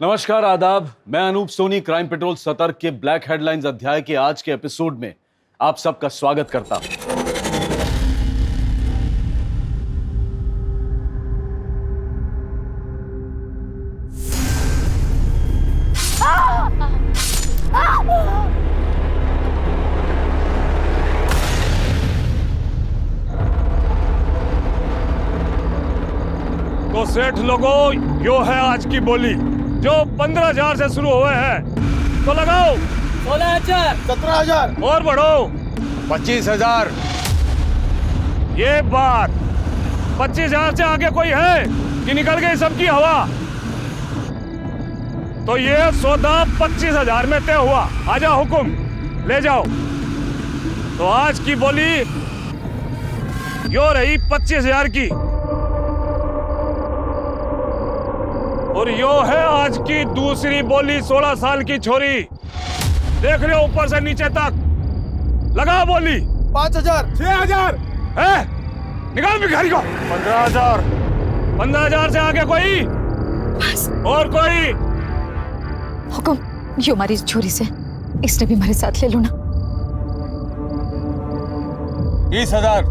नमस्कार, आदाब। मैं अनूप सोनी क्राइम पेट्रोल सतर्क के ब्लैक हेडलाइंस अध्याय के आज के एपिसोड में आप सबका स्वागत करता हूं। तो सेठ लोगों, यो है आज की बोली जो 15,000 से शुरू हुए हैं। तो लगाओ 16,000, 17,000 और बढ़ो 25,000। ये बात 25,000 से आगे कोई है कि निकल गई सबकी हवा? तो ये सौदा 25,000 में तय हुआ। आजा हुकुम, ले जाओ। तो आज की बोली यो रही 25,000 की, और यो है आज की दूसरी बोली 16 साल की छोरी। देख रहे हो ऊपर से नीचे तक, लगा बोली। 5,000, 6,000 है? निकाल भिखारी को। 15,000। 15,000 से आगे कोई? बस। और कोई? हुकुम, ये हमारी छोरी से, इसने भी हमारे साथ ले लो ना। 20,000।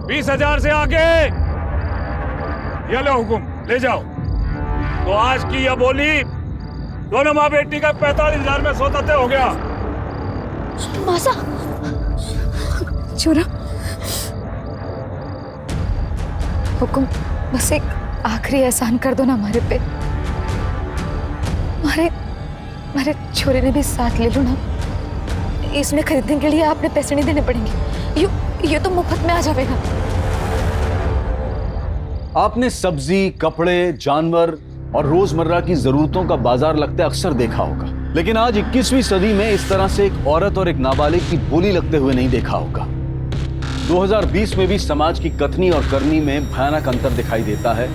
20,000 से आगे? ये लो हुकुम, ले जाओ। तो आज की यह बोली दोनों माँ बेटी का 45,000 में सौदा तय हो गया। मासा, छोरा। हुकुम, बस एक आखिरी एहसान कर दो ना हमारे पे। हमारे छोरे ने भी साथ ले लो ना। इसमें खरीदने के लिए आपने पैसे नहीं देने पड़ेंगे। ये तो मुफ्त में आ जाएगा। आपने सब्जी, कपड़े, जानवर और रोजमर्रा की जरूरतों का बाजार लगते अक्सर देखा होगा, लेकिन आज 21वीं सदी में इस तरह से एक औरत और एक नाबालिग की बोली लगते हुए नहीं देखा होगा। 2020 में भी समाज की कथनी और करनी में भयानक अंतर दिखाई देता है,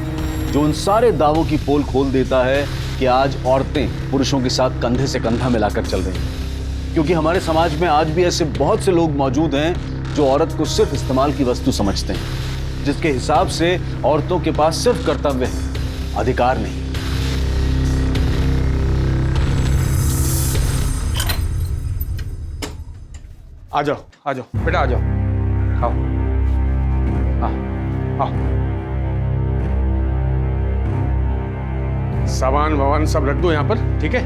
जो उन सारे दावों की पोल खोल देता है कि आज औरतें पुरुषों के साथ कंधे से कंधा मिलाकर चल रही हैं। क्योंकि हमारे समाज में आज भी ऐसे बहुत से लोग मौजूद हैं जो औरत को सिर्फ इस्तेमाल की वस्तु समझते हैं, जिसके हिसाब से औरतों के पास सिर्फ कर्तव्य है, अधिकार नहीं। आ जाओ बेटा, आ जाओ। आओ, आओ। सामान वामान सब रख दो यहाँ पर, ठीक है?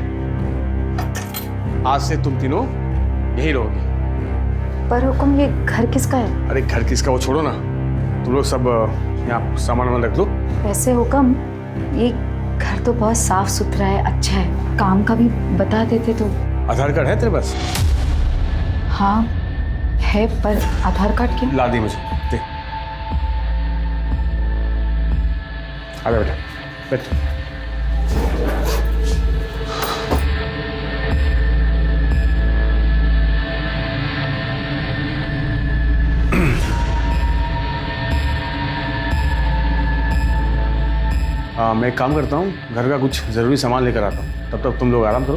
आज से तुम तीनों यहीं रहोगे। पर हुकुम, ये घर किसका है? अरे घर किसका वो छोड़ो ना, तुम लोग सब यहाँ सामान वामान रख दो। वैसे हुकुम, ये घर तो बहुत साफ सुथरा है, अच्छा है। काम का भी बता देते तो। आधार कार्ड है तेरे पास? हाँ है, पर आधार कार्ड क्यों? ला दी मुझे, दे। आ जा बेटा, बैठ। मैं एक काम करता हूँ, घर का कुछ ज़रूरी सामान लेकर आता हूँ, तब तक तुम लोग आराम करो।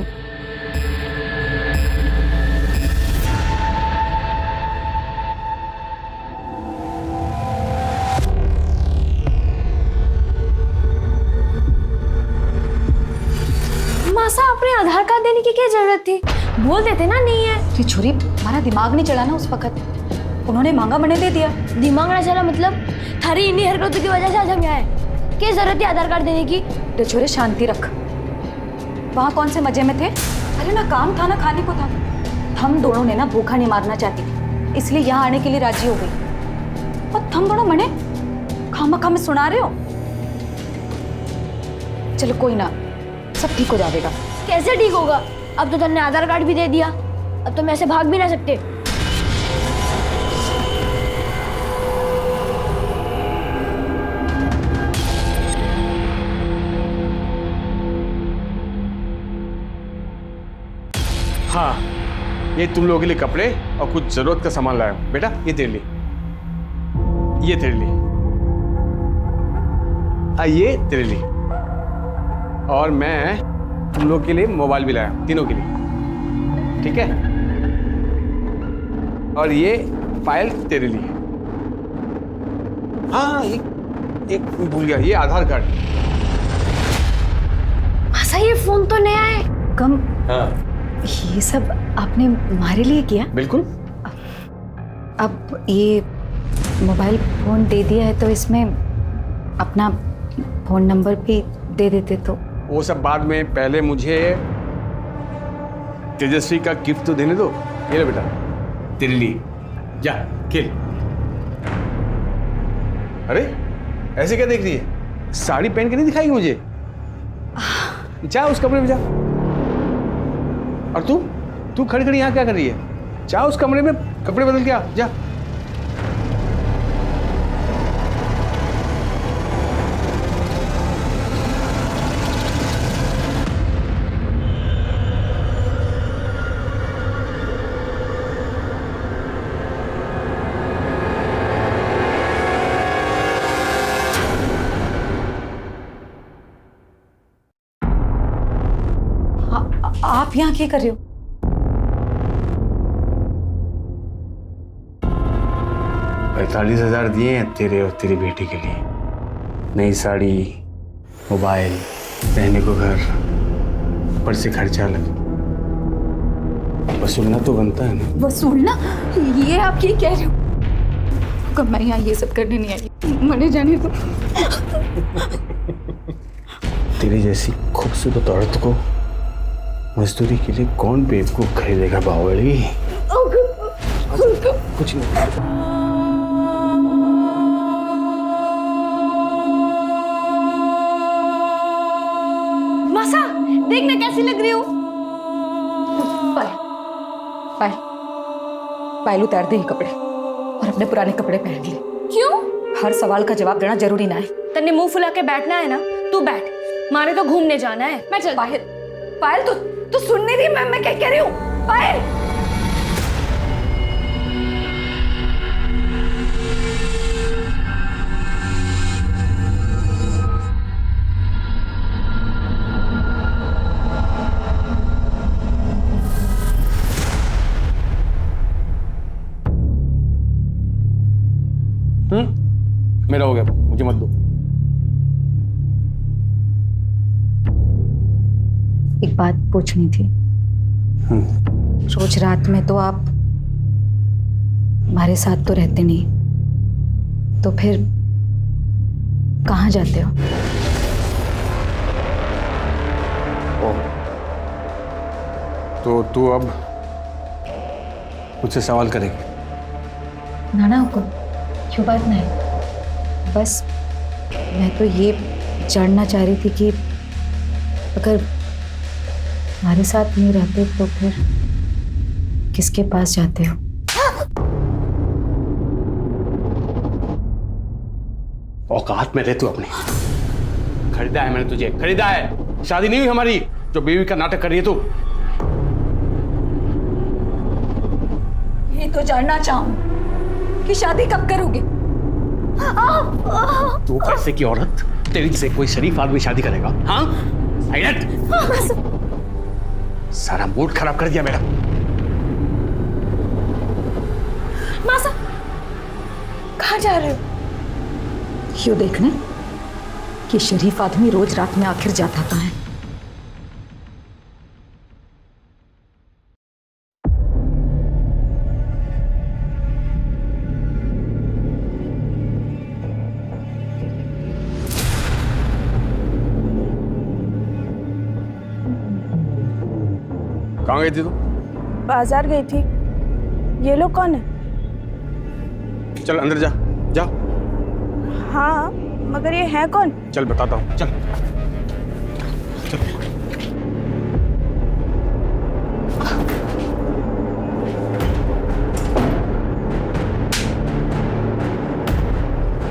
मासा, आपने आधार कार्ड देने की क्या जरूरत थी? बोल देते ना नहीं है। अरे छोरी, हमारा दिमाग नहीं चला ना उस वक्त। उन्होंने मांगा, मैंने दे दिया। दिमाग ना चला मतलब? थारी इन्हीं हरकतों की वजह से आज हम यहाँ हैं। क्या जरूरत है आधार कार्ड देने की? तो छोरे, शांति रख। वहाँ कौन से मजे में थे? अरे ना काम था ना खाने को था। हम दोनों ने ना भूखा नहीं मारना चाहती, इसलिए यहाँ आने के लिए राजी हो गई। और तुम दोनों मने खामखा में सुना रहे हो। चलो कोई ना, सब ठीक हो जाएगा। कैसे ठीक होगा? अब तो तुमने आधार कार्ड भी दे दिया, अब तो मैं ऐसे भाग भी ना सकते। हाँ, ये तुम लोगों के लिए कपड़े और कुछ जरूरत का सामान लाया हूं। बेटा, ये तेरे लिए, ये तेरे लिए, ये तेरे लिए, और मैं तुम लोग के लिए मोबाइल भी लाया हूं, तीनों के लिए, ठीक है? और ये फाइल तेरे लिए। हाँ, एक भूल गया, ये आधार कार्ड। तुम तो नया है। कम हाँ ये सब आपने हमारे लिए किया? बिल्कुल। अब ये मोबाइल फोन दे दिया है तो इसमें अपना फोन नंबर भी दे देते तो। वो सब बाद में, पहले मुझे तेजस्वी का गिफ्ट तो देने दो। ये लो बेटा, तेरे लिए, जा खेल। अरे ऐसे क्या देख रही है? साड़ी पहन के नहीं दिखाएगी मुझे? जा उस कमरे में जा। और तू खड़ी खड़ी यहाँ क्या कर रही है? जा उस कमरे में कपड़े बदल के आ, जा। आप यहाँ क्या कर रहे हो? 45,000 दिए हैं तेरे और तेरी बेटी के लिए। नई साड़ी, मोबाइल, रहने को घर, ऊपर से खर्चा अलग। वसूलना तो बनता है ना। वसूलना? ये आप ये कह रहे हो? कब मैं यहाँ ये सब करने नहीं आई। मरे जाने दो। तेरी जैसी खूबसूरत औरत को मजदूरी के लिए कौन बेवकूफ खरीदेगा बावली? कुछ नहीं। मासा, देखना कैसी लग रही हूँ। पायल उतार दे ये कपड़े और अपने पुराने कपड़े पहन ले। क्यों? हर सवाल का जवाब देना जरूरी ना है। तन्ने मुंह फुला के बैठना है ना, तू बैठ। मारे तो घूमने जाना है, मैं चल। पायल तू सुन नहीं रही मैं क्या कह रही हूँ? पायल मेरा हो गया, मुझे मत दो। एक बात पूछनी थी। रोज रात में तो आप हमारे साथ तो रहते नहीं, तो फिर कहाँ जाते हो? तो तू अब मुझसे सवाल करेगी? ना हुकुम, क्यों बात नहीं। बस मैं तो ये जानना चाह रही थी कि अगर हमारे साथ नहीं रहते तो फिर किसके पास जाते हो? औकात में रह तू अपनी। खरीदा है मैंने तुझे, खरीदा है। शादी नहीं हुई हमारी जो बीवी का नाटक कर रही है तू। ये तो जानना चाहूं कि शादी कब करोगे? तू कैसे की औरत तेरी से कोई शरीफ आदमी शादी करेगा? हाँ सारा मूड खराब कर दिया मेरा। मासा, कहाँ जा रहे हो? क्यों देखने कि शरीफ आदमी रोज रात में आखिर जाता कहाँ है? कहाँ गई थी तू? बाजार गई थी। ये लोग कौन है? चल अंदर जा, जा। हाँ, मगर ये है कौन? चल बताता हूँ, चल चल।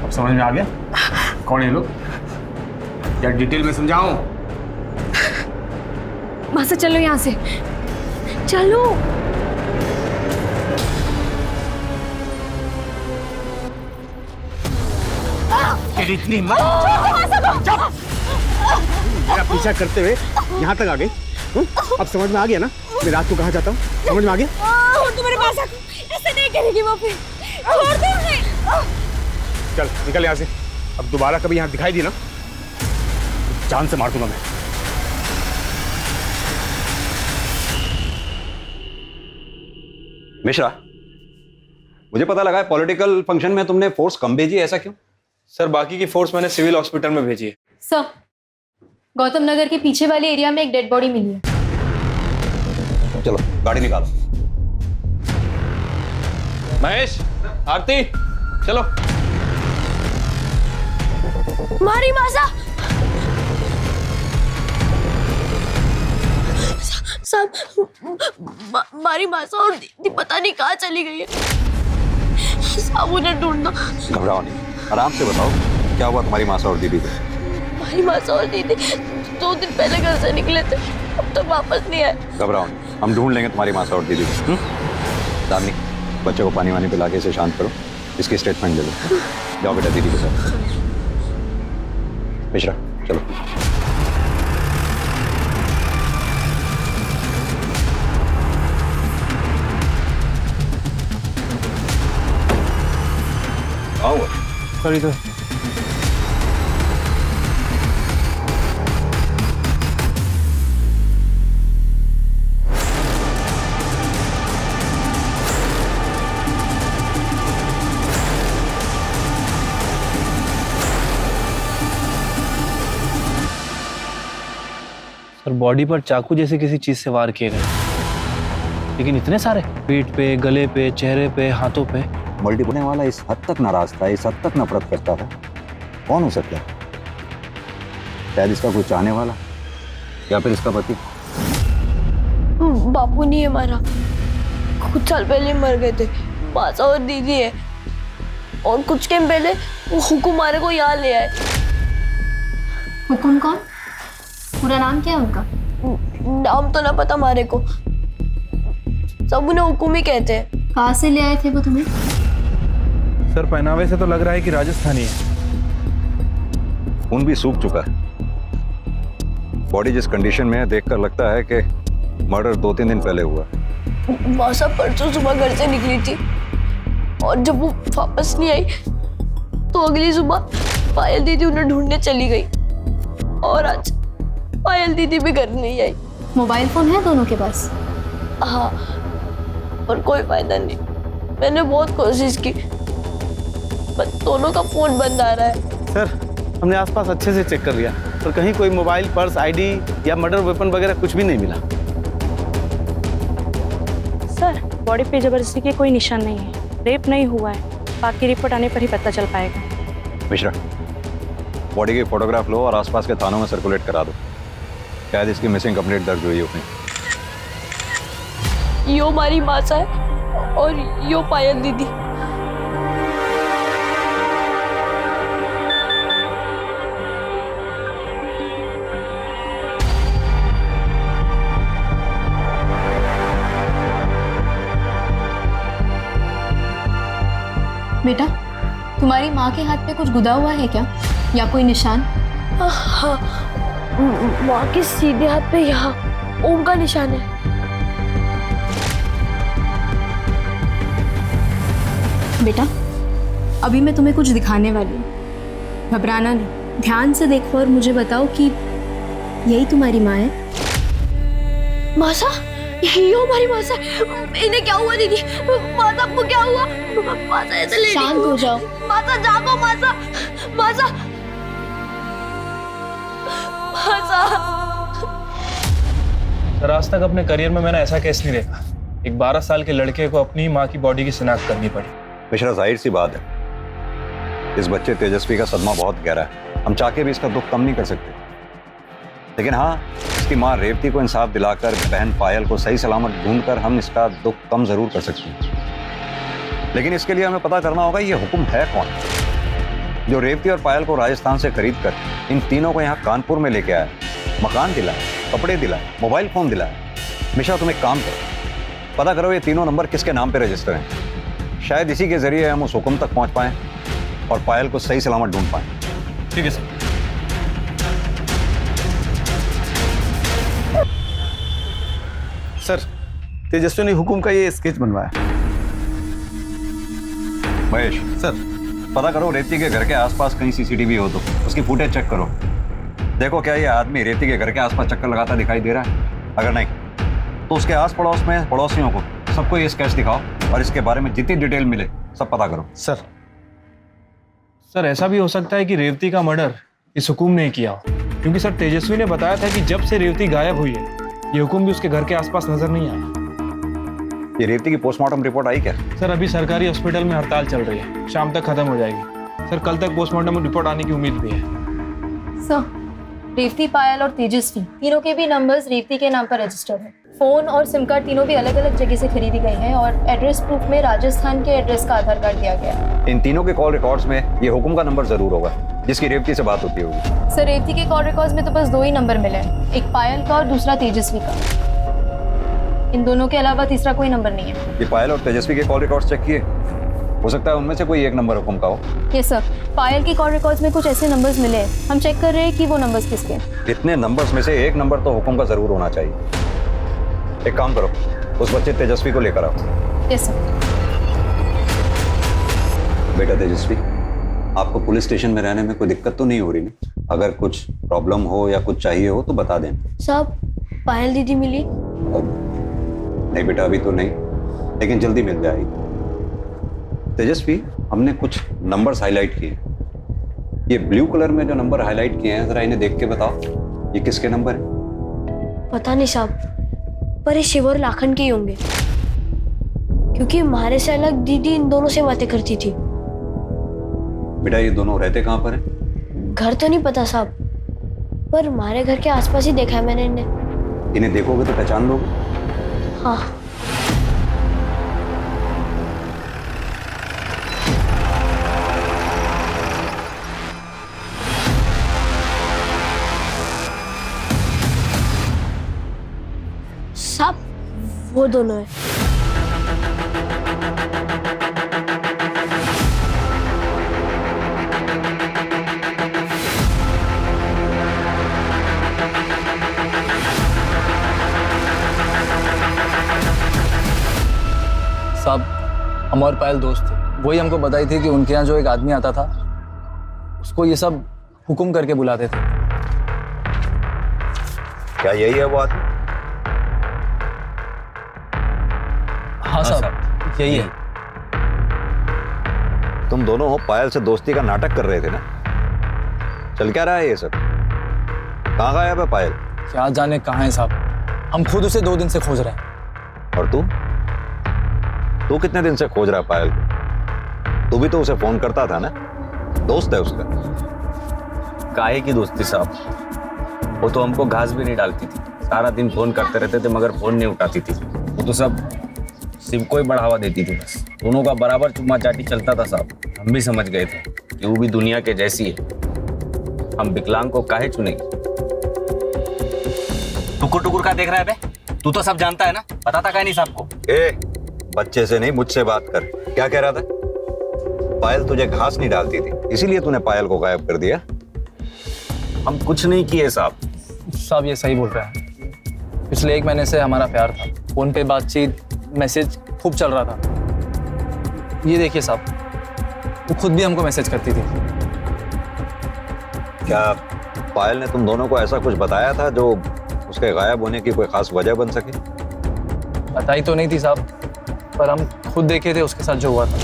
अब समझ में आ गया कौन है ये लोग? क्या डिटेल में समझाऊं? मासा चलो यहाँ से, चलो। तेरी इतनी हिम्मत? मेरा पीछा करते हुए यहाँ तक आ गई। अब समझ में आ गया ना मैं रात को कहाँ जाता हूँ? समझ में आ गया? तुम्हारे पास ऐसे नहीं करेगी वो फिर। छोड़ दो उन्हें। चल निकल यहाँ से। अब दोबारा कभी यहाँ दिखाई दी ना जान से मार दूंगा मैं। मिश्रा, मुझे पता लगा है पॉलिटिकल फंक्शन में तुमने फोर्स कम भेजी, ऐसा क्यों? सर बाकी की फोर्स मैंने सिविल हॉस्पिटल में भेजी है। सर, गौतम नगर के पीछे वाले एरिया में एक डेड बॉडी मिली है। चलो गाड़ी निकालो। महेश, आरती, चलो। मारी मासा सब मारी मासा और दीदी पता नहीं कहाँ चली गई है। सब उन्हें ढूंढना। घबराओ नहीं, आराम से बताओ क्या हुआ तुम्हारी मासा और दीदी को? मारी मासा और दीदी 2 दिन पहले घर से निकले थे, अब तक वापस नहीं आए। घबराओ नहीं, हम ढूंढ लेंगे तुम्हारी मासा और दीदी को। दामिनी, बच्चे को पानी वानी पिला के इसे शांत करो, इसकी स्टेटमेंट ले लो। जाओ बेटा दीदी के साथ। मिश्रा चलो। आओ सॉरी सर। सर बॉडी पर चाकू जैसे किसी चीज से वार किए गए, लेकिन इतने सारे, पीठ पे, गले पे, चेहरे पे, हाथों पे। मल्टी होने वाला इस हद तक नाराज था, इस हद तक नफरत करता था, कौन हो सकता है? शायद इसका कोई चाहने वाला या फिर इसका पति। बापू नहीं है हमारा, कुछ साल पहले मर गए थे। मासा और दीदी है, और कुछ टाइम पहले वो हुकुम हमारे को यहाँ ले आए। हुकुम कौन? पूरा नाम क्या है उनका? नाम तो ना पता हमारे को, सब उन्हें हुकुम ही कहते हैं। कहाँ से ले आए थे वो तुम्हें? सर पहनावे से तो लग रहा है कि राजस्थानी है। खून भी सूख चुका है, बॉडी जिस कंडीशन में है देखकर लगता है कि मर्डर 2-3 दिन पहले हुआ। मासा परसों सुबह घर से निकली थी, और जब वो वापस नहीं आई तो अगली सुबह पायल दीदी उन्हें ढूंढने चली गई, और आज पायल दीदी भी घर नहीं आई। मोबाइल फोन है दोनों के पास? हाँ, पर कोई फायदा नहीं। मैंने बहुत कोशिश की, पर दोनों का फोन बंद आ रहा है। सर हमने आसपास अच्छे से चेक कर लिया, पर कहीं कोई मोबाइल, पर्स, आईडी या मर्डर वेपन वगैरह कुछ भी नहीं मिला। सर बॉडी पे जबरदस्ती के कोई निशान नहीं है, रेप नहीं हुआ है, बाकी रिपोर्ट आने पर ही पता चल पाएगा। मिश्रा, बॉडी की फोटोग्राफ लो और आसपास के थानों में सर्कुलेट करा दो, शायद इसकी मिसिंग कंप्लेंट दर्ज हुई हो। यो हमारी मासा है और यो पायल दीदी। बेटा, तुम्हारी माँ के हाथ पे कुछ गुदा हुआ है क्या, या कोई निशान? हाँ, माँ के सीधे हाथ पे यहाँ ओम का निशान है। बेटा, अभी मैं तुम्हें कुछ दिखाने वाली हूँ, घबराना नहीं, ध्यान से देखो और मुझे बताओ कि यही तुम्हारी माँ है? मासा, यो हमारी मासा। इन्हें क्या हुआ दीदी? मासा को क्या हुआ? मासा ऐसे लेटी। शांत हो जाओ। मासा जागो, मासा, मासा, मासा। सर आज तक अपने करियर में मैंने ऐसा केस नहीं देखा, एक 12 साल के लड़के को अपनी माँ की बॉडी की शिनाख्त करनी पड़ी। मिश्रा, जाहिर सी बात है, इस बच्चे तेजस्वी का सदमा बहुत गहरा है, हम चाह के भी इसका दुख कम नहीं कर सकते। लेकिन हाँ, इसकी माँ रेवती को इंसाफ दिलाकर, बहन पायल को सही सलामत ढूंढकर हम इसका दुख कम जरूर कर सकते हैं। लेकिन इसके लिए हमें पता करना होगा ये हुक्म है कौन, जो रेवती और पायल को राजस्थान से खरीद कर इन तीनों को यहाँ कानपुर में लेके आया, मकान दिलाया, कपड़े दिलाए, मोबाइल फोन दिलाया। मिश्रा तुम एक काम करो, पता करो ये तीनों नंबर किसके नाम पे रजिस्टर हैं, शायद इसी के जरिए हम उस हुक्म तक पहुंच पाएं और पायल को सही सलामत ढूंढ पाएं। ठीक है सर। सर तेजस्वी ने हुकुम का ये स्केच बनवाया। महेश सर पता करो रेवती के घर के आसपास कहीं सीसीटीवी हो तो उसकी फुटेज चेक करो, देखो क्या ये आदमी रेवती के घर के आसपास चक्कर लगाता दिखाई दे रहा है। अगर नहीं तो उसके आस पड़ोस में पड़ोसियों को सबको ये स्केच दिखाओ और इसके बारे में जितनी डिटेल मिले सब पता करो। सर ऐसा भी हो सकता है कि रेवती का मर्डर इस हुकुम ने किया हो, क्योंकि सर तेजस्वी ने बताया था कि जब से रेवती गायब हुई है ये हुकुम भी उसके घर के आसपास नजर नहीं आया। ये रेवती की पोस्टमार्टम रिपोर्ट आई क्या? सर अभी सरकारी हॉस्पिटल में हड़ताल चल रही है, शाम तक खत्म हो जाएगी। सर कल तक पोस्टमार्टम रिपोर्ट आने की उम्मीद भी है। सर रेवती, पायल और तेजस्वी तीनों के भी नंबर्स रेवती के नाम पर रजिस्टर्ड है। फोन और सिम कार्ड तीनों भी अलग अलग जगह से खरीदी गई हैं और एड्रेस प्रूफ में राजस्थान के एड्रेस का आधार कार्ड दिया गया है। इन तीनों के कॉल रिकॉर्ड्स में ये हुकुम का नंबर जरूर होगा जिसकी रेवती से बात होती होगी। सर रेवती के कॉल रिकॉर्ड्स में तो बस 2 ही नंबर मिले हैं, एक पायल का और दूसरा तेजस्वी का। इन दोनों के अलावा तीसरा कोई नंबर नहीं है। ये पायल और तेजस्वी के कॉल रिकॉर्ड्स चेक किए? हो सकता है उनमें से कोई एक नंबर हुकुम का हो। यस सर, पायल के कॉल रिकॉर्ड्स में कुछ ऐसे नंबर्स मिले हैं, हम चेक कर रहे हैं कि वो नंबर्स किसके हैं। इतने नंबर्स में से एक नंबर तो हुकुम का जरूर होना चाहिए। एक काम करो, उस बच्चे तेजस्वी को लेकर आओ। Yes sir. बेटा तेजस्वी, आपको पुलिस स्टेशन में रहने में कोई दिक्कत तो नहीं हो रही ना? अगर कुछ प्रॉब्लम हो या कुछ चाहिए हो तो बता देना। साहब पायल दीदी मिली? नहीं बेटा अभी तो नहीं, लेकिन जल्दी मिल जाएगी। तेजस्वी, हमने कुछ नंबर्स हाईलाइट किए। ये ब्लू कलर में जो नंबर हाईलाइट किए हैं जरा इन्हें देख के बताओ, ये किसके नंबर है? पता नहीं साहब, पर ये शिव और लाखन के ही होंगे, क्योंकि हमारे से अलग दीदी इन दोनों से बातें करती थी। बेटा ये दोनों रहते कहाँ पर हैं? घर तो नहीं पता साहब, पर हमारे घर के आसपास ही देखा है मैंने इन्हें। इन्हें देखोगे तो पहचान लोगे? हाँ। साहब वो दोनों है। साहब हम और पायल दोस्त थे, वही हमको बताई थी कि उनके यहाँ जो एक आदमी आता था उसको ये सब हुक्म करके बुलाते थे। क्या यही है वो आदमी? हाँ साहब यही है। तुम दोनों पायल से दोस्ती का नाटक कर रहे थे ना? चल क्या रहा है ये सब? कहाँ गायब है पायल? क्या जाने कहाँ है साहब, हम खुद उसे 2 दिन से खोज रहे हैं। और तू कितने दिन से खोज रहा है पायल को? तू भी तो उसे फोन करता था ना, दोस्त है उसका। काहे की दोस्ती साहब, वो तो हमको घास भी नहीं डालती थी, सारा दिन फोन करते रहते थे मगर फोन नहीं उठाती थी। वो तो सब सिम को ही बढ़ावा देती थी बस। दोनों का बराबर चुम्मा चाटी चलता था साहब। हम भी समझ गए थे कि वो भी दुनिया के जैसी है, हम विकलांग को काहे चुनेंगे। टुकुर टुकुर का देख रहा है बे? तू तो सब जानता है ना, बताता काहे नहीं सबको? बच्चे से नहीं मुझसे बात कर। क्या कह रहा था? पायल तुझे घास नहीं डालती थी इसीलिए तूने पायल को गायब कर दिया? हम कुछ नहीं किए साहब। साहब ये सही बोल रहे हैं, पिछले 1 महीने से हमारा प्यार था, फोन पे बातचीत, मैसेज खूब चल रहा था। ये देखिए साहब, वो खुद भी हमको मैसेज करती थी। क्या पायल ने तुम दोनों को ऐसा कुछ बताया था जो उसके गायब होने की कोई खास वजह बन सके? बताई तो नहीं थी साहब, पर हम खुद देखे थे उसके साथ जो हुआ था।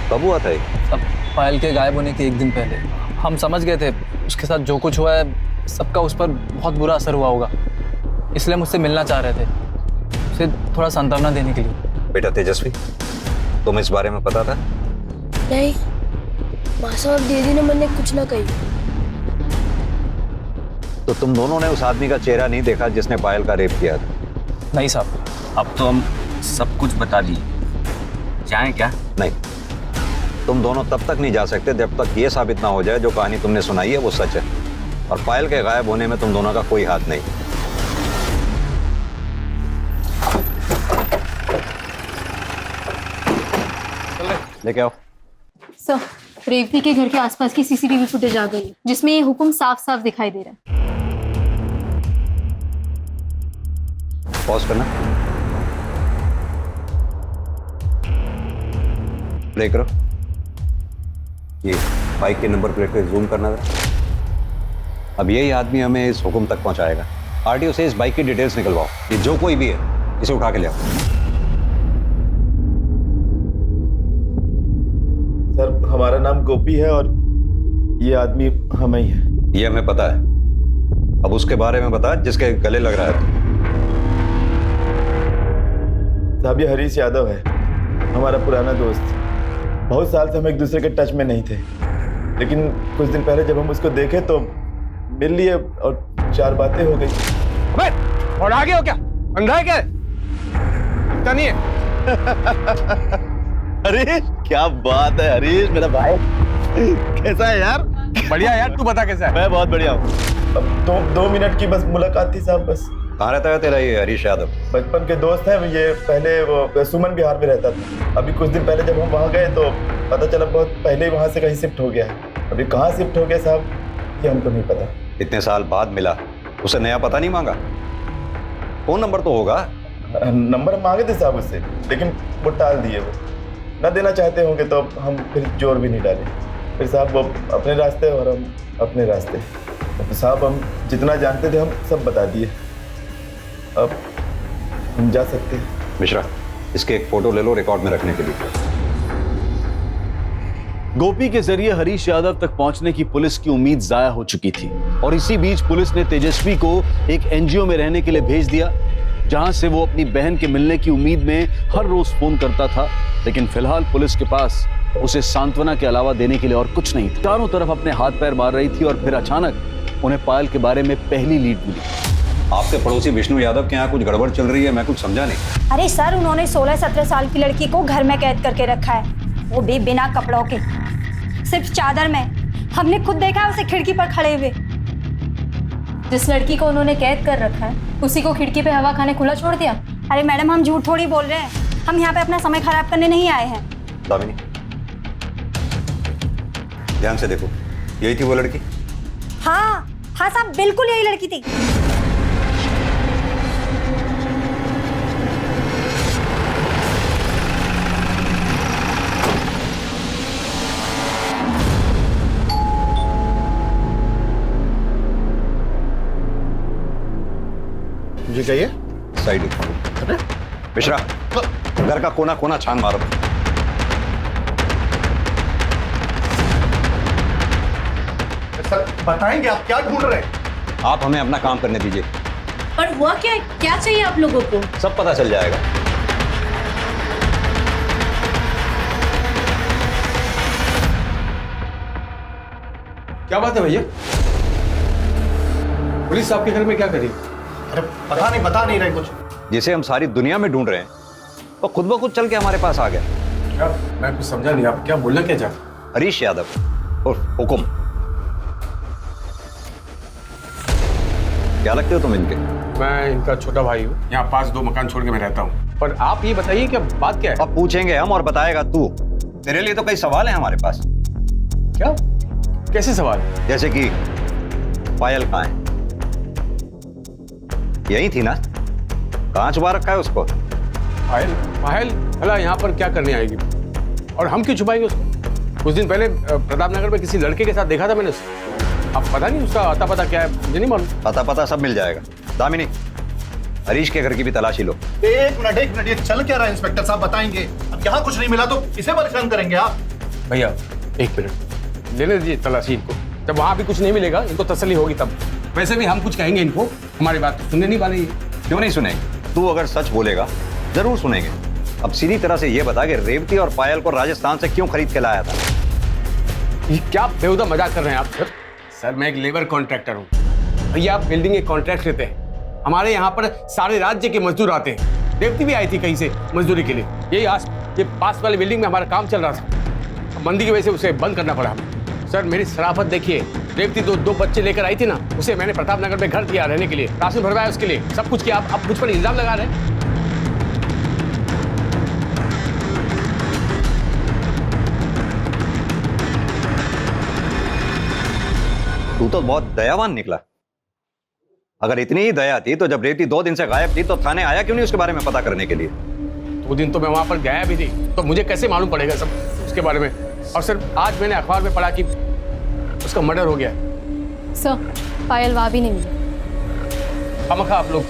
कब हुआ था ये? अब पायल के गायब होने के 1 दिन पहले। हम समझ गए थे उसके साथ जो कुछ हुआ है सबका उस पर बहुत बुरा असर हुआ होगा, इसलिए मुझसे मिलना चाह रहे थे, उसे थोड़ा सांत्वना देने के लिए। बेटा तेजस्वी, तुम इस बारे में पता था? नहीं माँ साहब, दीदी ने मैंने कुछ ना कही। तो तुम दोनों ने उस आदमी का चेहरा नहीं देखा जिसने पायल का रेप किया था? नहीं साहब। अब तो हम सब कुछ बता दिए, जाएं क्या? नहीं, तुम दोनों तब तक नहीं जा सकते जब तक ये साबित ना हो जाए जो कहानी तुमने सुनाई है वो सच है, और पायल के गायब होने में तुम दोनों का कोई हाथ नहीं। लेके आओ। सर रेवती के घर के आसपास की सीसीटीवी फुटेज आ गई जिसमें ये हुक्म साफ साफ दिखाई दे रहा है। पॉज करना, प्ले करो। ये बाइक के नंबर प्लेट पे जूम करना था। अब यही आदमी हमें इस हुक्म तक पहुंचाएगा। आरटीओ से इस बाइक की डिटेल्स निकलवाओ। ये जो कोई भी है इसे उठा के ले आओ। सर हमारा नाम गोपी है और ये आदमी हमें ही है। ये हमें पता है। अब उसके बारे में बता जिसके गले लग रहा है तू। साहब ये हरीश यादव है, हमारा पुराना दोस्त। बहुत साल से हम एक दूसरे के टच में नहीं थे, लेकिन कुछ दिन पहले जब हम उसको देखे तो मिल लिए और 4 बातें हो गई। अबे और आगे हो क्या? अंधा है क्या? दिखता नहीं है? अरे क्या बात है हरीश मेरा भाई, कैसा है यार? बढ़िया यार, तू बता कैसा है? मैं बहुत बढ़िया हूँ। अब 2 मिनट की बस मुलाकात थी साहब, बस। कहाँ रहता है तेरा ये हरीश यादव? बचपन के दोस्त हैं ये। पहले वो सुमन बिहार में रहता था। अभी कुछ दिन पहले जब हम वहाँ गए तो पता चला बहुत पहले ही वहाँ से कहीं शिफ्ट हो गया है। अभी कहाँ शिफ्ट हो गया साहब ये हमको नहीं पता। इतने साल बाद मिला, उसे नया पता नहीं मांगा? फोन नंबर तो होगा? नंबर मांगे थे साहब उससे, लेकिन वो टाल दिए। वो ना देना चाहते होंगे तो हम फिर जोर भी नहीं डाले। फिर साहब वो अपने रास्ते और हम अपने रास्ते। तो साहब हम जितना जानते थे हम सब बता दिए। अब हम जा सकते हैं। मिश्रा, इसके एक फोटो ले लो रिकॉर्ड में रखने के लिए। गोपी के जरिए हरीश यादव तक पहुंचने की पुलिस की उम्मीद जाया हो चुकी थी और इसी बीच पुलिस ने तेजस्वी को एक एनजीओ में रहने के लिए भेज दिया, जहां से वो अपनी बहन के मिलने की उम्मीद में हर रोज फोन करता था। लेकिन फिलहाल पुलिस के पास उसे सांत्वना के अलावा देने के लिए और कुछ नहीं था। चारों तरफ अपने हाथ पैर मार रही थी और फिर अचानक उन्हें पायल के बारे में पहली लीड मिली। आपके पड़ोसी विष्णु यादव के यहाँ कुछ गड़बड़ चल रही है, मैं कुछ समझा नहीं। अरे सर, उन्होंने 16-17 साल की लड़की को घर में कैद करके रखा है, वो भी बिना कपड़ों के, सिर्फ चादर में। हमने खुद देखा है उसे खिड़की पर खड़े हुए। जिस लड़की को उन्होंने कैद कर रखा है उसी को खिड़की पे हवा खाने खुला छोड़ दिया। अरे मैडम, हम झूठ थोड़ी बोल रहे हैं। हम यहाँ पे अपना समय खराब करने नहीं आए हैं। दामिनी, ध्यान से देखो, यही थी वो लड़की? हाँ हाँ साहब, बिल्कुल यही लड़की थी। मुझे चाहिए साइड। मिश्रा, घर का कोना कोना छान मारो। सर बताएंगे आप क्या ढूंढ रहे हैं? आप हमें अपना काम करने दीजिए। पर हुआ क्या? क्या चाहिए आप लोगों को? सब पता चल जाएगा। क्या बात है भैया? पुलिस आपके घर में क्या करी? अरे बता नहीं रहे कुछ। जिसे हम सारी दुनिया में ढूंढ रहे हैं वो खुद ब खुद चल के हमारे पास आ गया। क्या? मैं कुछ समझा नहीं, आप क्या बोलना क्या चाहते? हरीश यादव और हुकुम। क्या लगते हो तुम इनके? मैं इनका छोटा भाई हूँ, यहाँ पास 2 मकान छोड़ के मैं रहता हूँ। पर आप ये बताइए कि बात क्या है? अब पूछेंगे हम और बताएगा तू। तेरे लिए तो कई सवाल हैं हमारे पास। क्या? कैसे सवाल? जैसे कि पायल कहाँ है? यही थी ना? कहाँ छुपा रखा है उसको? पायल? पायल भला यहाँ पर क्या करने आएगी? और हम क्यों छुपाएंगे उसको? कुछ दिन पहले प्रताप नगर में किसी लड़के के साथ देखा था मैंने उसको। अब पता नहीं उसका अता पता क्या है, मुझे नहीं मालूम। पता सब मिल जाएगा। दामिनी, हरीश के घर की भी तलाशी लो। एक मिनट, ये चल क्या रहा है? इंस्पेक्टर साहब बताएंगे। अब यहाँ कुछ नहीं मिला तो इसे परेशान करेंगे आप? भैया 1 मिनट, लेने दीजिए तलाशी इनको। जब वहाँ भी कुछ नहीं मिलेगा इनको तसल्ली होगी तब। वैसे भी हम कुछ कहेंगे इनको, हमारी बात सुनने नहीं वाले। क्यों नहीं सुनेंगे? तू अगर सच बोलेगा जरूर सुनेंगे। अब सीधी तरह से ये बता कि रेवती और पायल को राजस्थान से क्यों खरीद के लाया था? ये क्या बेहुदा मजाक कर रहे हैं आप? सर मैं एक लेबर कॉन्ट्रैक्टर हूँ भैया, आप बिल्डिंग के कॉन्ट्रैक्ट लेते हैं। हमारे यहाँ पर सारे राज्य के मजदूर आते हैं। रेवती भी आई थी कहीं से मजदूरी के लिए। ये पास वाली बिल्डिंग में हमारा काम चल रहा था, मंदी की वजह से उसे बंद करना पड़ा हमें। सर मेरी शराफत देखिए, रेवती 2 बच्चे लेकर आई थी ना, उसे मैंने प्रताप नगर में घर दिया रहने के लिए, राशन भरवाया उसके लिए, सब कुछ किया। आप मुझ पर इल्जाम लगा रहे हैं। तू तो बहुत दयावान निकला। अगर इतनी ही दया थी तो जब रेवती 2 दिन से गायब थी तो थाने आया क्यों नहीं उसके बारे में पता करने के लिए? 2 दिन तो मैं वहां पर गया भी थी, तो मुझे कैसे मालूम पड़ेगा सब उसके बारे में? और सर आज मैंने अखबार में पढ़ा कि उसका मर्डर हो गया है। सर पायल वहाँ भी नहीं मिली। खामखा आप लोग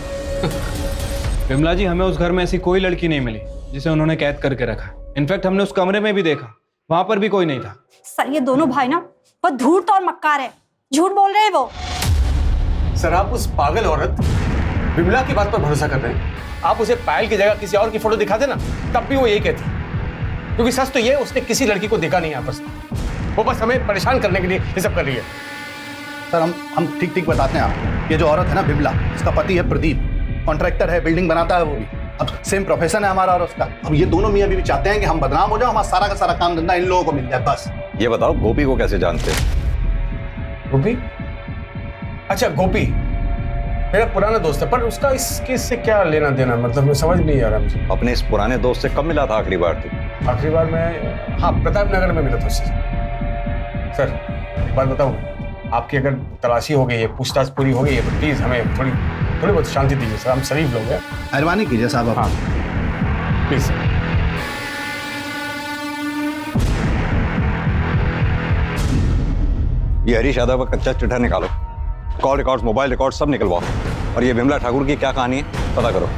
विमला जी, हमें उस घर में ऐसी कोई लड़की नहीं मिली जिसे उन्होंने कैद करके रखा। इनफैक्ट हमने उस कमरे में भी देखा, वहां पर भी कोई नहीं था। सर ये दोनों भाई ना बहुत धूर्त और मक्कार है, झूठ बोल रहे हैं वो। सर आप उस पागल औरत विमला की बात पर भरोसा कर रहे हैं? आप उसे पायल की जगह किसी और की फोटो दिखाते ना, तब भी वो यही कहती। क्योंकि सच तो ये उसने किसी लड़की को देखा नहीं आपस में, वो बस हमें परेशान करने के लिए ये सब कर रही है। सर हम ठीक ठीक बताते हैं आप। ये जो औरत है ना विमला, इसका पति है प्रदीप, कॉन्ट्रैक्टर है, बिल्डिंग बनाता है वो भी। अब सेम प्रोफेशन है हमारा और उसका। अब ये दोनों मियां बीवी चाहते हैं कि हम बदनाम हो जाओ, हमारा सारा का सारा काम धंधा इन लोगों को मिल जाए बस। ये बताओ गोपी को कैसे जानते हो? गोपी? अच्छा गोपी मेरा पुराना दोस्त है, पर उसका इस केस से क्या लेना देना, मतलब मैं समझ नहीं आ रहा मुझे। अपने इस पुराने दोस्त से कब मिला था आखिरी बार तू? आखिरी बार मैं, हाँ, प्रताप नगर में मिला था उससे। सर एक बात बताऊँ, आपकी अगर तलाशी हो गई है, पूछताछ पूरी हो गई है, तो प्लीज हमें थोड़ी बहुत शांति दीजिए सर, हम शरीफ लोग हैं। मेहरबानी कीजिए साहब आप। हाँ प्लीज सर। ये हरीश यादव का कच्चा चिट्ठा निकालो, कॉल रिकॉर्ड्स, मोबाइल रिकॉर्ड्स सब निकलवाओ, और ये विमला ठाकुर की क्या कहानी है पता करो।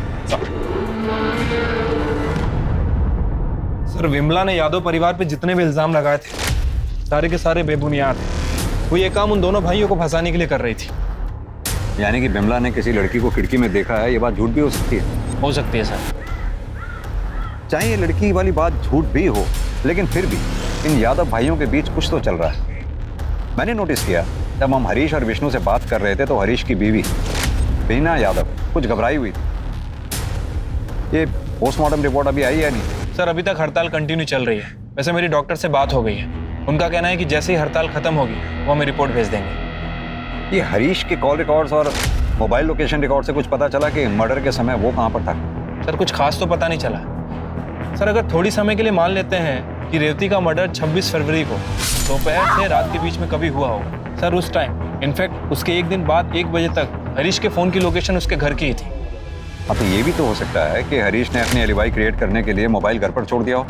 सर विमला ने यादव परिवार पे जितने भी इल्जाम लगाए थे सारे के सारे बेबुनियाद थे। वो ये काम उन दोनों भाइयों को फंसाने के लिए कर रही थी। यानी कि विमला ने किसी लड़की को खिड़की में देखा है, ये बात झूठ भी हो सकती है? हो सकती है सर। चाहे ये लड़की वाली बात झूठ भी हो, लेकिन फिर भी इन यादव भाइयों के बीच कुछ तो चल रहा है। मैंने नोटिस किया जब हम हरीश और विष्णु से बात कर रहे थे तो हरीश की बीवी बीना यादव कुछ घबराई हुई थी। ये पोस्टमार्टम रिपोर्ट अभी आई है नहीं? सर अभी तक हड़ताल कंटिन्यू चल रही है। वैसे मेरी डॉक्टर से बात हो गई है, उनका कहना है कि जैसे ही हड़ताल खत्म होगी वो हमें रिपोर्ट भेज देंगे। ये हरीश के कॉल रिकॉर्ड्स और मोबाइल लोकेशन रिकॉर्ड से कुछ पता चला कि मर्डर के समय वो कहाँ पर था? सर कुछ खास तो पता नहीं चला। सर अगर थोड़ी समय के लिए मान लेते हैं कि रेवती का मर्डर 26 फरवरी को दोपहर से रात के बीच में कभी हुआ होगा, सर उस टाइम इनफैक्ट उसके एक दिन बाद 1 बजे तक हरीश के फ़ोन की लोकेशन उसके घर की ही थी। हाँ तो ये भी तो हो सकता है कि हरीश ने अपनी एलिबाई क्रिएट करने के लिए मोबाइल घर पर छोड़ दिया हो,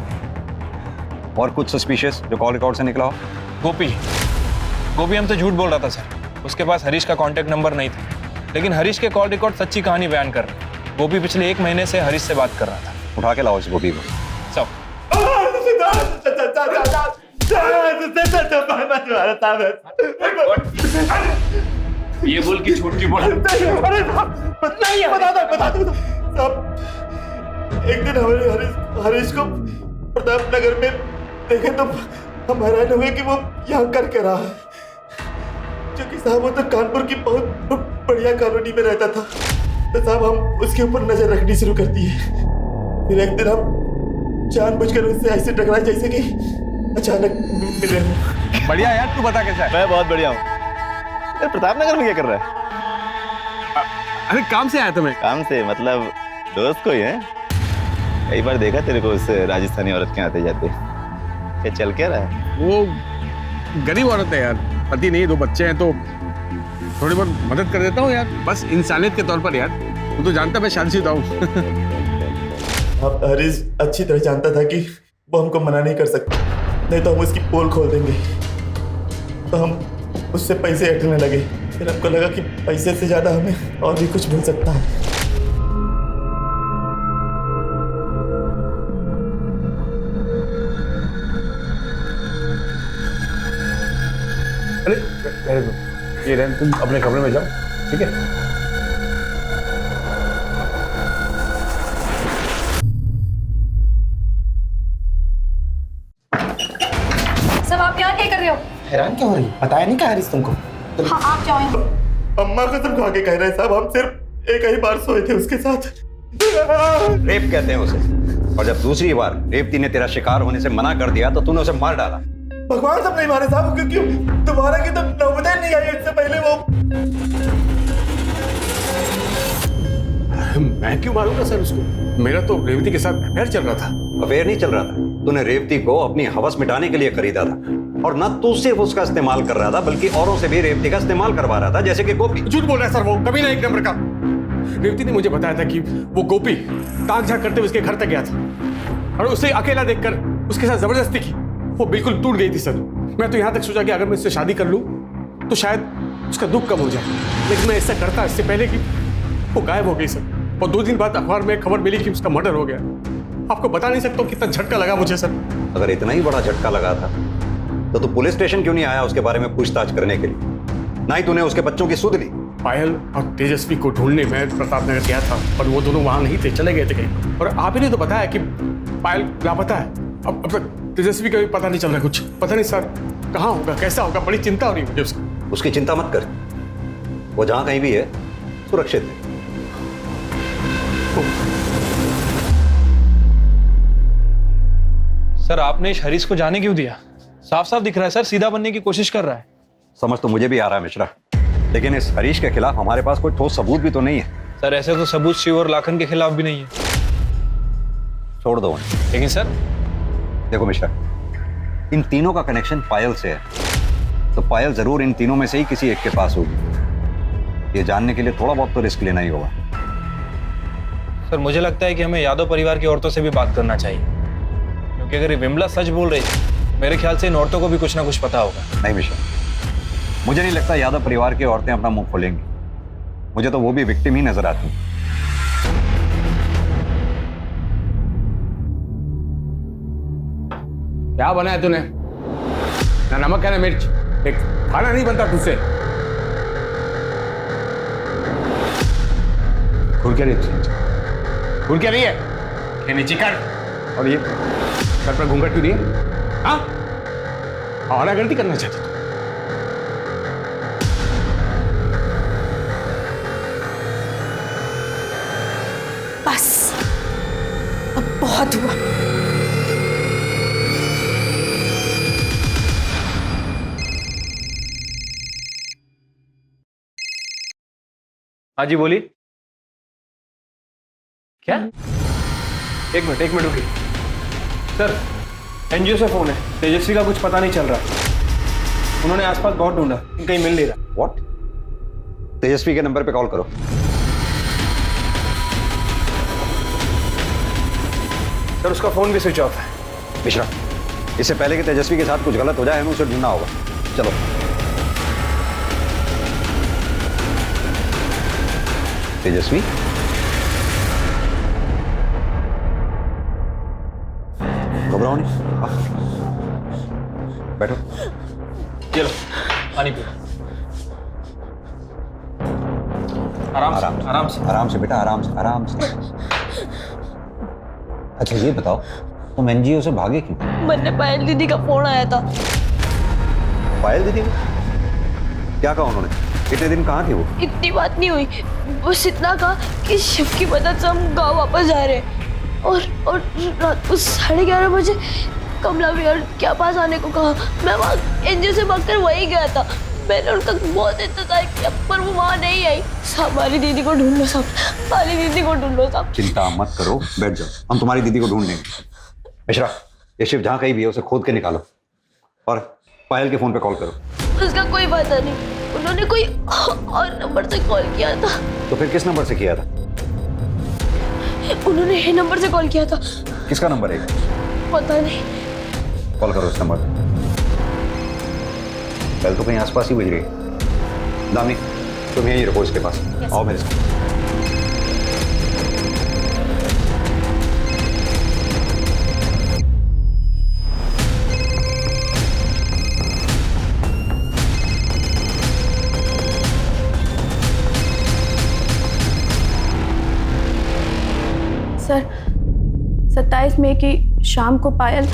और कुछ सस्पिशियस जो कॉल रिकॉर्ड से निकला हो। गोपी हम तो झूठ बोल रहा था सर, उसके पास हरीश का कॉन्टैक्ट नंबर नहीं था, लेकिन हरीश के कॉल रिकॉर्ड सच्ची कहानी बयान कर रहे। गोपी पिछले 1 महीने से हरीश से बात कर रहा था। उठा के लाओ इस गोपी को। सब ये बोल के झूठ क्यों बोला? बता दो साहब, एक दिन हरीश को प्रताप नगर में देखे तो हम हैरान हुए कि वो यहाँ कर रहा है, क्योंकि साहब वो तो कानपुर की बहुत बढ़िया कॉलोनी में रहता था। तो साहब हम उसके ऊपर नजर रखनी शुरू कर दी है। फिर एक दिन हम जानबूझकर उससे ऐसे टकराए जैसे कि अचानक मिले। बढ़िया यार, तू बता कैसा है? मैं बहुत बढ़िया हूँ। प्रताप नगर में क्या कर रहा है? अरे काम से आया था मैं। काम से मतलब दोस्त कोई है? कई बार देखा तेरे को उस राजस्थानी औरत के आते जाते। क्या चल क्या रहा है? वो गरीब औरत है यार, पति नहीं, 2 बच्चे हैं, तो थोड़ी बहुत मदद कर देता हूँ यार, बस इंसानियत के तौर पर यार। तू तो जानता मैं शादीशुदा हूँ। अब हरीश अच्छी तरह जानता था कि वो हमको मना नहीं कर सकता, नहीं तो हम उसकी पोल खोल देंगे। तो हम उससे पैसे हटने लगे। फिर हमको लगा कि पैसे से ज्यादा हमें और भी कुछ मिल सकता है। अरे रहने दो, ये रहने, तुम अपने कमरे में जाओ, ठीक है? सब आप यहाँ क्या कर रहे हो? हैरान क्यों हो रही? बताया नहीं क्या हरीश तुमको? हाँ आप जाओ यहाँ। अम्मा कसम खा के कह रहे हैं साहब, हम सिर्फ एक ही बार सोए थे उसके साथ। रेप कहते हैं उसे, और जब दूसरी बार रेवती ने तेरा शिकार होने से मना कर दिया तो तूने उसे मार डाला। भगवान सब नहीं मारे साहब, क्योंकि तुम्हारा की तो नौबत नहीं आई इससे पहले। वो मैं क्यों मारूंगा सर उसको? मेरा तो रेवती के साथ अफेयर चल रहा था। अफेयर नहीं चल रहा था, तूने रेवती को अपनी हवस मिटाने के लिए खरीदा था, और न तू सिर्फ उसका इस्तेमाल कर रहा था बल्कि औरों से भी रेवती का इस्तेमाल करवा रहा था, जैसे कि गोपी। झूठ बोल रहा है सर, वो कभी ना 1 नंबर का। रेवती ने मुझे बताया था कि वो गोपी ताक झाक करते हुए उसके घर तक गया था, और उसे अकेला देखकर उसके साथ जबरदस्ती की। वो बिल्कुल टूट गई थी सर। मैं तो यहाँ तक सोचा कि अगर मैं इससे शादी कर लूँ तो शायद उसका दुख कम हो जाए, लेकिन मैं ऐसा करता इससे पहले कि वो गायब हो गई सर। और 2 दिन बाद अखबार में खबर मिली कि उसका मर्डर हो गया। आपको बता नहीं सकता कितना झटका लगा मुझे सर। अगर इतना ही बड़ा झटका लगा था तो तू पुलिस स्टेशन क्यों नहीं आया उसके बारे में पूछताछ करने के लिए? ना ही तूने उसके बच्चों की सुध ली। पायल और तेजस्वी को ढूंढने में प्रतापनगर गया था, पर वो दोनों वहां नहीं थे, चले गए थे कहीं। और आप ही ने तो बताया कि पायल लापता है। अब तक तेजस्वी का भी पता नहीं चल रहा, कुछ पता नहीं सर कहाँ होगा, कैसा होगा। बड़ी चिंता हो रही है मुझे उसकी। उसकी चिंता मत कर, वो जहां कहीं भी है सुरक्षित है। सर आपने इस हरीश को जाने क्यों दिया? साफ साफ दिख रहा है सर सीधा बनने की कोशिश कर रहा है। समझ तो मुझे भी आ रहा है मिश्रा, लेकिन इस हरीश के खिलाफ हमारे पास कोई ठोस सबूत भी तो नहीं है। सर ऐसे तो सबूत शिव और लाखन के खिलाफ भी नहीं है। छोड़ दो उन्हें। लेकिन सर देखो मिश्रा, इन तीनों का कनेक्शन पायल से है, तो पायल जरूर इन तीनों में से ही किसी एक के पास होगी। ये जानने के लिए थोड़ा बहुत तो रिस्क लेना ही होगा। सर मुझे लगता है कि हमें यादव परिवार की औरतों से भी बात करना चाहिए, क्योंकि अगर ये विमला सच बोल रही है मेरे ख्याल से इन औरतों को भी कुछ ना कुछ पता होगा। नहीं मिश्रा, मुझे नहीं लगता यादव परिवार की औरतें अपना मुंह खोलेंगी। मुझे तो वो भी विक्टिम ही नजर आती हैं। क्या बनाया तूने? ना नमक है ना मिर्च, एक खाना नहीं बनता तुझसे। खुल क्या नहीं है? ये नीचे कर। और ये सर पर घूंघट क्यों नहीं है? हाँ, और गलती करना चाहती तू? बस अब बहुत हुआ। हाँ जी बोली। क्या? एक मिनट रुकिए। सर एनजीओ से फोन है, तेजस्वी का कुछ पता नहीं चल रहा। उन्होंने आसपास बहुत ढूंढा, कहीं मिल नहीं रहा। व्हाट? तेजस्वी के नंबर पे कॉल करो। सर उसका फोन भी स्विच ऑफ है। मिश्रा, इससे पहले कि तेजस्वी के साथ कुछ गलत हो जाए हमें उसे ढूंढना होगा। चलो। तेजस्वी, घबराओ नहीं, बैठो। चलो पानी पियो। आराम से बेटा, आराम से। अच्छा ये बताओ, तुम एनजीओ से भागे क्यों? मैंने पायल दीदी का फोन आया था। पायल दीदी को क्या कहा उन्होंने? इतने दिन कहाँ थे वो? इतनी बात नहीं हुई, बस इतना कहा कि शिव की मदद से हम गाँव वापस जा रहे हैं। और रात को 11:30 बजे कमला विहार के पास आने को कहा। मैं वहाँ एनजीओ से भागकर वहीं गया था। मैंने उनका बहुत इंतजार किया पर वो वहाँ नहीं आई। हमारी दीदी को ढूंढ लो सब, हमारी दीदी को ढूंढ लो सब। चिंता मत करो, बैठ जाओ, हम तुम्हारी दीदी को ढूंढ लेंगे। मिश्रा, ये शिव जहाँ कहीं भी है उसे खोद के निकालो और पायल के फोन पे कॉल करो। उसका कोई पता नहीं, उन्होंने कोई और नंबर से कॉल किया था। तो फिर किस नंबर से किया था? उन्होंने ये नंबर से कॉल किया था। किसका नंबर है? पता नहीं। कॉल करो इस नंबर पे। कल तो कहीं आसपास ही बज रही है। दामी, तुम यहीं रखो इसके पास। आओ मेरे साथ। सर 27 मई की शाम को पायल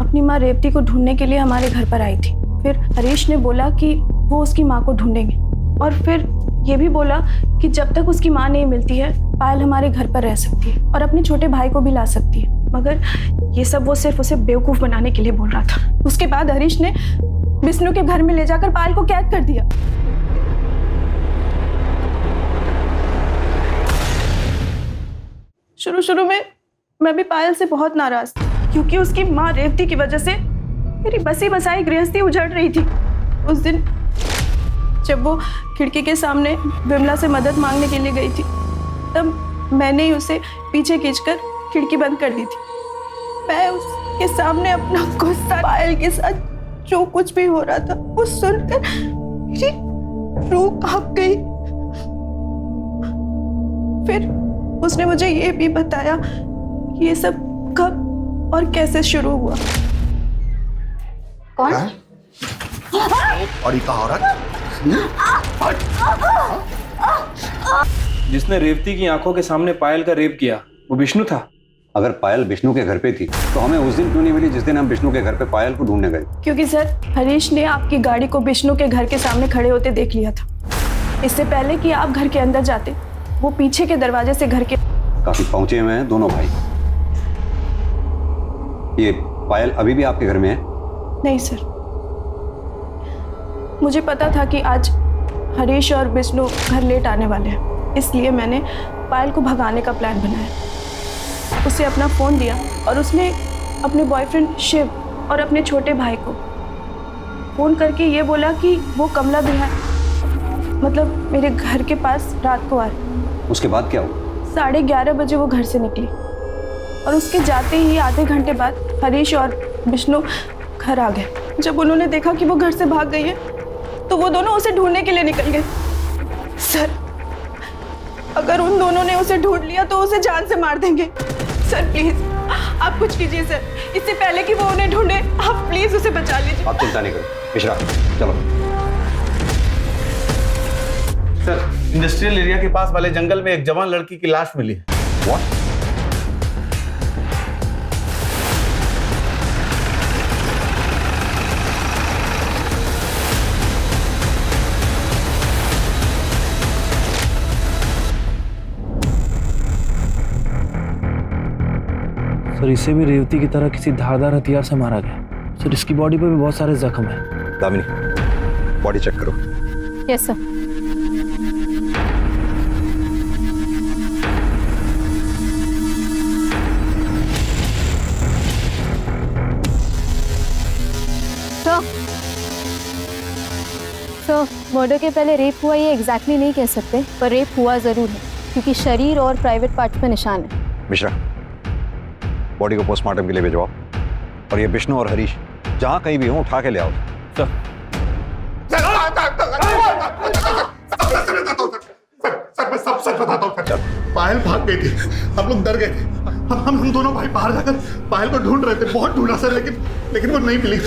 अपनी माँ रेवती को ढूंढने के लिए हमारे घर पर आई थी। फिर हरीश ने बोला कि वो उसकी माँ को ढूंढेंगे और फिर ये भी बोला कि जब तक उसकी माँ नहीं मिलती है पायल हमारे घर पर रह सकती है और अपने छोटे भाई को भी ला सकती है। मगर ये सब वो सिर्फ उसे बेवकूफ़ बनाने के लिए बोल रहा था। उसके बाद हरीश ने विष्णु के घर में ले जाकर पायल को कैद कर दिया। शुरू में मैं भी पायल से बहुत नाराज थी क्योंकि उसकी माँ रेवती की वजह से मेरी बसी बसाई गृहस्थी उजड़ रही थी। उस दिन जब वो खिड़की के सामने विमला से मदद मांगने के लिए गई थी तब मैंने ही उसे पीछे खींचकर खिड़की बंद कर दी थी। मैं उसके सामने अपना गुस्सा, पायल के साथ जो कुछ भी हो रहा था वो सुनकर मेरी रूह कांप गई। उसने मुझे ये भी बताया कि ये सब कब और कैसे शुरू हुआ। कौन? और का औरत जिसने रेवती की आंखों के सामने पायल का रेप किया वो विष्णु था। अगर पायल विष्णु के घर पे थी तो हमें उस दिन क्यों नहीं मिली जिस दिन हम विष्णु के घर पे पायल को ढूंढने गए? क्योंकि सर हरीश ने आपकी गाड़ी को विष्णु के घर के सामने खड़े होते देख लिया था। इससे पहले कि आप घर के अंदर जाते, वो पीछे के दरवाजे से घर के काफी पहुंचे हुए हैं दोनों भाई। ये पायल अभी भी आपके घर में है? नहीं सर, मुझे पता था कि आज हरीश और विष्णु घर लेट आने वाले हैं, इसलिए मैंने पायल को भगाने का प्लान बनाया। उसे अपना फ़ोन दिया और उसने अपने बॉयफ्रेंड शिव और अपने छोटे भाई को फ़ोन करके ये बोला कि वो कमला विहार मतलब मेरे घर के पास रात को आ रहे। उसके बाद क्या हुआ? 11:30 बजे वो घर से निकली और उसके जाते ही आधे घंटे बाद हरीश और विष्णु घर आ गए। जब उन्होंने देखा कि वो घर से भाग गई है तो वो दोनों उसे ढूंढने के लिए निकल गए। सर, अगर उन दोनों ने उसे ढूंढ लिया तो उसे जान से मार देंगे। सर प्लीज आप कुछ कीजिए सर, इससे पहले कि वो उन्हें ढूंढे आप प्लीज उसे बचा लीजिए। आप चिंता नहीं करो मिश्रा, चलो। सर, इंडस्ट्रियल एरिया के पास वाले जंगल में एक जवान लड़की की लाश मिली है। What? सर इसे भी रेवती की तरह किसी धारदार हथियार से मारा गया। सर इसकी बॉडी पर भी बहुत सारे जख्म हैं। दामिनी, बॉडी चेक करो। Yes sir. सर, मर्डर के पहले रेप हुआ ये एग्जैक्टली नहीं कह सकते, पर रेप हुआ जरूर है क्योंकि शरीर और प्राइवेट पार्ट पे निशान है। मिश्रा, बॉडी को पोस्टमार्टम के लिए भिजवाओ और ये विष्णु और हरीश जहां कहीं भी हो उठा के ले आओ। सर, मैं सब सच बताता हूँ। पायल भाग गई थी, हम लोग डर गए थे। हम दोनों भाई बाहर जाकर पायल को ढूंढ रहे थे, बहुत ढूंढा सर, लेकिन वो नहीं मिली।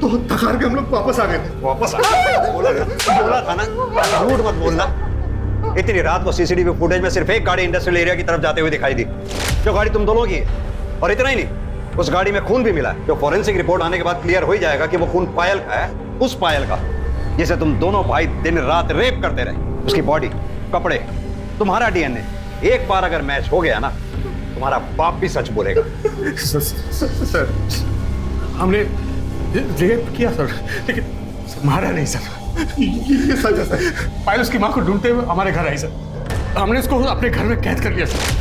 तो थकार के हम लोग वापस आ गए थे। वापस बोला था ना, झूठ मत बोलना। इतनी रात को सीसीटीवी फुटेज में सिर्फ एक गाड़ी इंडस्ट्रियल एरिया की तरफ जाते हुए दिखाई दी, जो गाड़ी तुम दोनों की है। और इतना ही नहीं, उस गाड़ी में खून भी मिला है, जो फॉरेंसिक रिपोर्ट आने के बाद क्लियर हो ही जाएगा कि वो खून पायल का है, उस पायल का जिसे तुम दोनों भाई दिन रात रेप करते रहे। उसकी बॉडी, कपड़े, तुम्हारा डीएनए एक बार अगर मैच हो गया ना, तुम्हारा बाप भी सच बोलेगा। सर, हमने रेप किया सर, लेकिन मारा नहीं सर। ये सच है सर। पायल उसकी माँ को ढूंढते हुए हमारे घर आई सर। हमने उसको अपने घर में कैद कर लिया सर।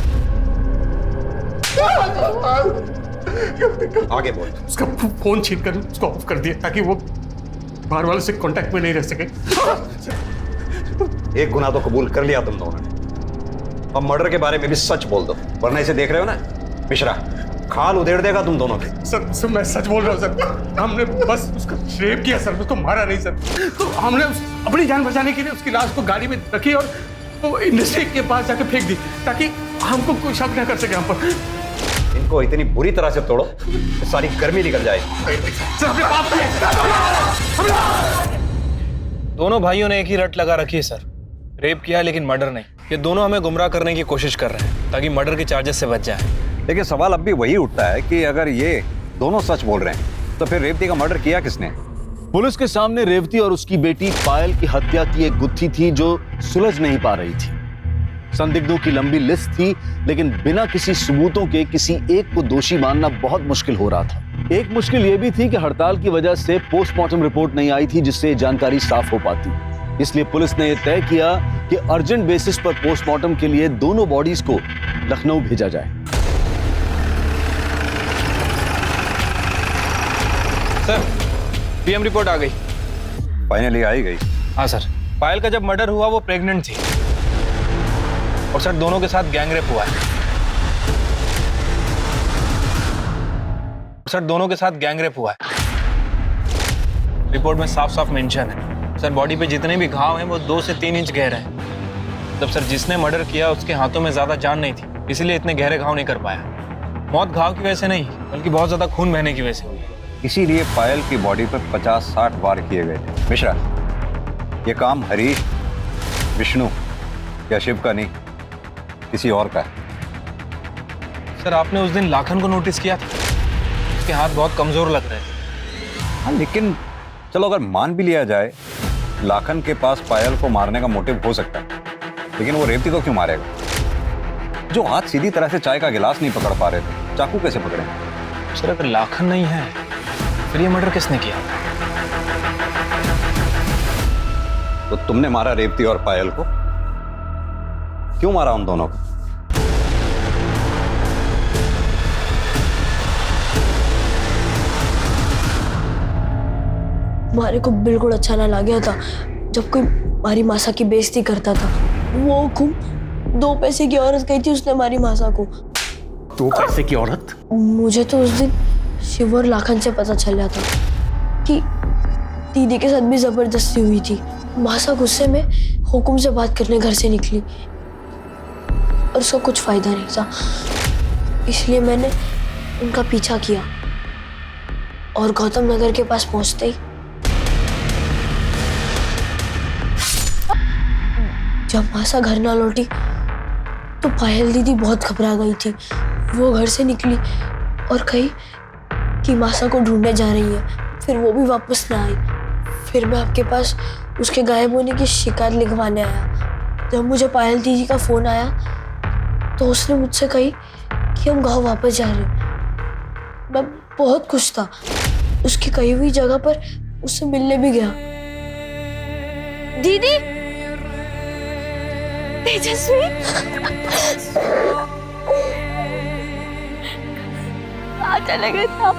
आगे बोल। उसका फोन छीन कर उसको ऑफ कर दिया ताकि वो बाहर वालों से कांटेक्ट में नहीं रह सके। एक गुनाह तो कबूल कर लिया तुम दोनों ने, अब मर्डर के बारे में भी सच बोल दो, वरना इसे देख रहे हो ना मिश्रा, खाल उधेड़ देगा तुम दोनों की। सर मैं सच बोल रहा हूँ सर। हमने बस उसका रेप किया सर, उसको मारा नहीं सर। तो हमने अपनी जान बचाने के लिए उसकी लाश को गाड़ी में रखी और वो इंडस्ट्री के पास जाके फेंक दी ताकि हमको कोई शक न कर सके हम पर। इनको इतनी बुरी तरह से तोड़ो सारी गर्मी निकल जाए। दोनों भाइयों ने एक ही रट लगा रखी है सर, रेप किया लेकिन मर्डर नहीं। ये दोनों हमें गुमराह करने की कोशिश कर रहे हैं ताकि मर्डर के चार्जेस से बच जाए। लेकिन सवाल अब भी वही उठता है कि अगर ये दोनों सच बोल रहे हैं तो फिर रेवती का मर्डर किया किसने? पुलिस के सामने रेवती और उसकी बेटी पायल की हत्या की एक गुत्थी थी जो सुलझ नहीं पा रही थी। संदिग्धों की लंबी लिस्ट थी, लेकिन बिना किसी सबूतों के किसी एक को दोषी मानना बहुत मुश्किल हो रहा था। एक मुश्किल यह भी थी कि हड़ताल की वजह से पोस्टमार्टम रिपोर्ट नहीं आई थी जिससे जानकारी साफ हो पाती। इसलिए पुलिस ने यह तय किया कि अर्जेंट बेसिस पर पोस्टमार्टम के लिए दोनों बॉडीज को लखनऊ भेजा जाए। सर, पीएम रिपोर्ट आ गई। फाइनली आई गई? हाँ सर, पायल का जब मर्डर हुआ वो प्रेग्नेंट थी और सर दोनों के साथ गैंगरेप हुआ है। सर दोनों के साथ गैंगरेप हुआ है। रिपोर्ट में साफ साफ मेंशन है। सर बॉडी पे जितने भी घाव हैं वो 2 से 3 इंच गहरे हैं। मतलब सर जिसने मर्डर किया उसके हाथों में ज्यादा जान नहीं थी, इसलिए इतने गहरे घाव नहीं कर पाया। मौत घाव की वजह से नहीं बल्कि बहुत ज्यादा खून बहने की वजह से हुई। इसीलिए पायल की बॉडी पर 50-60 वार किए गए थे। मिश्रा, ये काम हरीश, विष्णु या शिव का नहीं, किसी और का है। सर आपने उस दिन लाखन को नोटिस किया था, उसके हाथ बहुत कमजोर लग रहे थे। हाँ, लेकिन चलो अगर मान भी लिया जाए लाखन के पास पायल को मारने का मोटिव हो सकता है, लेकिन वो रेवती को क्यों मारेगा? जो हाथ सीधी तरह से चाय का गिलास नहीं पकड़ पा रहे थे, चाकू कैसे पकड़े? सर अगर लाखन नहीं है फिर ये मर्डर किसने किया? तो तुमने मारा रेवती और पायल को? क्यों मारा उन दोनों को? मारे को बिल्कुल अच्छा ना लगा था जब कोई हमारी मासा की बेइज्जती करता था। वो हुकुम 2 पैसे की औरत कही थी उसने हमारी मासा को। 2 पैसे की औरत? मुझे तो उस दिन शिव और लाखन से पता चला था कि दीदी के साथ भी जबरदस्ती हुई थी। मासा गुस्से में हुकुम से बात करने घर से निकली और उसका कुछ फायदा नहीं था, इसलिए मैंने उनका पीछा किया और गौतम नगर के पास पहुंचते ही जब मासा घर ना लौटी तो पायल दीदी बहुत घबरा गई थी। वो घर से निकली और कही कि मासा को ढूंढने जा रही है, फिर वो भी वापस ना आई। फिर मैं आपके पास उसके गायब होने की शिकायत लिखवाने आया। जब मुझे पायल दीदी का फोन आया तो उसने मुझसे कही कि हम गांव वापस जा रहे हैं। मैं बहुत खुश था, उसकी कही हुई जगह पर उससे मिलने भी गया। दीदी, तेजस्वी, चले गए थे आप।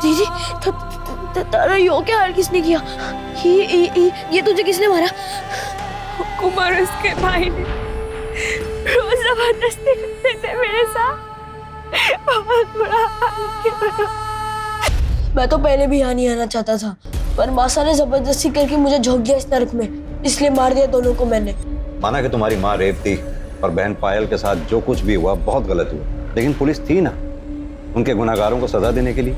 दीदी, तारा यो क्या हाल किसने किया? ये तुझे किसने मारा? कुमार उसके भाई ने रोज जबरदस्ती करते थे मेरे साथ, बहुत बुरा हाल किया। मैं तो पहले भी यहाँ नहीं आना चाहता था, पर मासा ने जबरदस्ती करके मुझे झोंक दिया इस नरक में, इसलिए मार दिया दोनों को मैंने। माना कि तुम्हारी माँ रेवती और बहन पायल के साथ जो कुछ भी हुआ बहुत गलत हुआ, लेकिन पुलिस थी ना उनके गुनहगारों को सजा देने के लिए।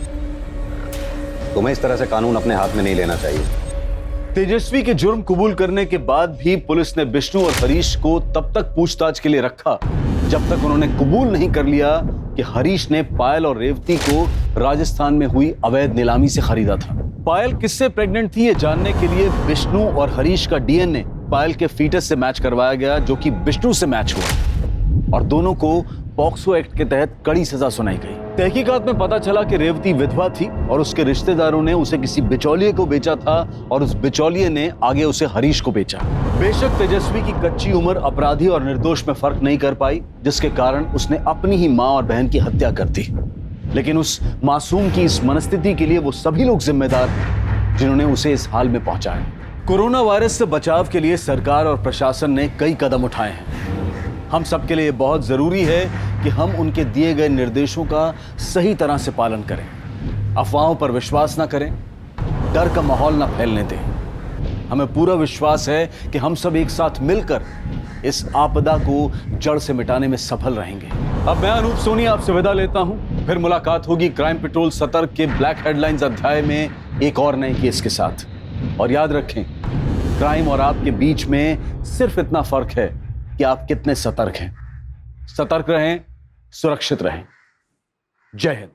तुम्हें इस तरह से कानून अपने हाथ में नहीं लेना चाहिए। तेजस्वी के जुर्म कबूल करने के बाद भी पुलिस ने विष्णु और हरीश को तब तक पूछताछ के लिए रखा जब तक उन्होंने कबूल नहीं कर लिया कि हरीश ने पायल और रेवती को राजस्थान में हुई अवैध नीलामी से खरीदा था। पायल किससे प्रेग्नेंट थी ये जानने के लिए विष्णु और हरीश का डीएनए पायल के फीटस से मैच करवाया गया, जो कि विष्णु से मैच हुआ और दोनों को पॉक्सो एक्ट के तहत कड़ी सजा सुनाई गई। तहकीकात में पता चला कि रेवती विधवा थी और उसके रिश्तेदारों ने उसे किसी बिचौलिए को बेचा था और उस बिचौलिए ने आगे उसे हरीश को बेचा। बेशक तेजस्वी की कच्ची उम्र अपराधी और निर्दोष में फर्क नहीं कर पाई, जिसके कारण उसने अपनी ही माँ और बहन की हत्या कर दी, लेकिन उस मासूम की इस मनस्थिति के लिए वो सभी लोग जिम्मेदार हैं जिन्होंने उसे इस हाल में पहुंचाया। कोरोना वायरस से बचाव के लिए सरकार और प्रशासन ने कई कदम उठाए हैं। हम सबके लिए बहुत जरूरी है कि हम उनके दिए गए निर्देशों का सही तरह से पालन करें, अफवाहों पर विश्वास न करें, डर का माहौल न फैलने दें। हमें पूरा विश्वास है कि हम सब एक साथ मिलकर इस आपदा को जड़ से मिटाने में सफल रहेंगे। अब मैं अनूप सोनी आपसे विदा लेता हूं। फिर मुलाकात होगी क्राइम पेट्रोल सतर्क के ब्लैक हेडलाइंस अध्याय में एक और नए केस के साथ। और याद रखें, क्राइम और आपके बीच में सिर्फ इतना फर्क है कि आप कितने सतर्क हैं। सतर्क रहें, सुरक्षित रहें। जय हिंद।